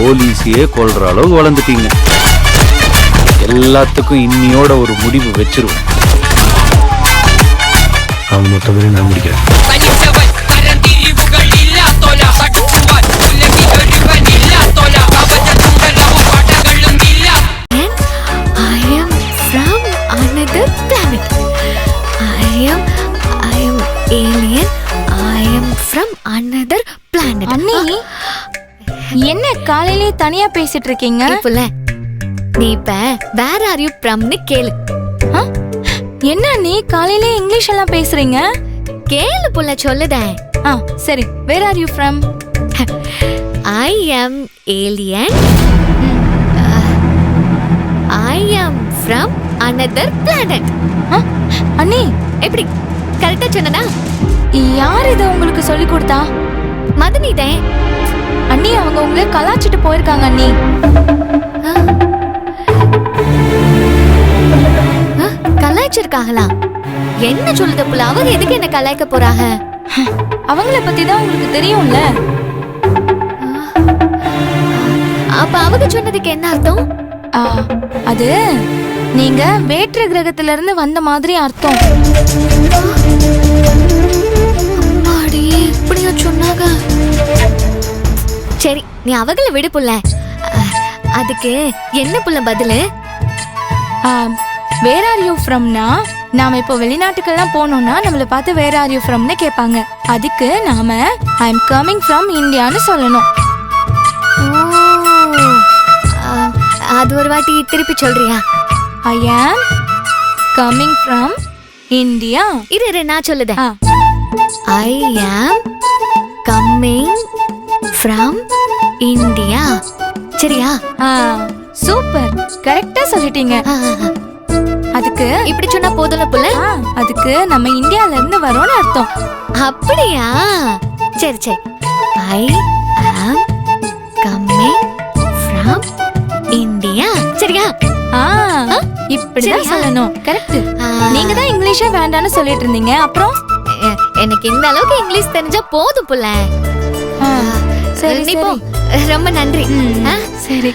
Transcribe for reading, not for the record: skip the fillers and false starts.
போலீஸையே கொல்ற அளவு வளர்ந்துட்டீங்க. எல்லாத்துக்கும் இன்னியோட ஒரு முடிவு வச்சிருவோம். அவங்க மொத்தமே நான் முடிக்கிறேன். அண்ணி என்ன காலையிலே தனியா பேசிட்டு இருக்கீங்க? நீ இப்ப வேர் ஆர் யூ ஃப்ரம்னு கேளு. என்ன நீ காலையிலே இங்கிலீஷ் எல்லாம் பேசுறீங்க? கேளு புள்ள, சொல்லுதேன். சரி, where are you from? I am alien. I am from another planet. அண்ணி எப்படி கரெக்டா சொன்னனா? யார் இதை உங்களுக்கு சொல்லி கொடுத்தா? மதனிதே. அண்ணி அவங்க உங்களை கலாச்சிட்டு போயிருக்காங்க அண்ணி. கலாய்ச்சிருக்காங்களா? என்ன சொல்லுது புள்ள? அவங்க எதுக்கு என்ன கலாய்க்க போறாங்க? அவங்கள பத்தி தான் உங்களுக்கு தெரியும்ல. அப்ப அவங்க சொன்னதுக்கு என்ன அர்த்தம்? அது நீங்க வேற்று கிரகத்துல இருந்து வந்த மாதிரி அர்த்தம். அம்மாடி, இப்படியா சொன்னாங்க? சரி, நீ அவங்கள விடு புள்ள. அதுக்கு என்ன புள்ள பதிலு? வேர் ஆர் யூ ஃப்ரம்னா, நாம இப்போ வெளிநாட்டுக்கெல்லாம் போனோம்னா நம்மள பார்த்து வேர் ஆர் யூ ஃப்ரம்னு கேட்பாங்க. அதுக்கு நாம ஐ எம் கமிங் ஃப்ரம் இந்தியான்னு சொல்லணும். அது ஒரு வாட்டி திருப்பி சொல்றியா? ஐ ஆம் கமிங் ஃப்ரம் இந்தியா. இரு நான் சொல்லுதேன். ஐ ஆம் கம்மிங் ஃப்ரம் இந்தியா. சரியா? சூப்பர், கரெக்டா சொல்லிட்டீங்க. அதுக்கு இப்படி சொன்னா போதும்ல புள்ள? அதுக்கு நம்ம இந்தியால இருந்து வரோம்னு அர்த்தம். அப்படியா? சரி சரி. ஐ ஆம் கம்மிங் ஃப்ரம் இந்தியா. சரியா? இப்படிதான் சொல்லணும். கரெக்ட். நீங்க தான் இங்கிலீஷே வேண்டான்னு சொல்லிட்டு இருந்தீங்க. அப்புறம் எனக்கு இந்த அளவுக்கு இங்கிலீஷ் தெரிஞ்சா போதும் புள்ள. சரி, ரொம்ப நன்றி. சரி.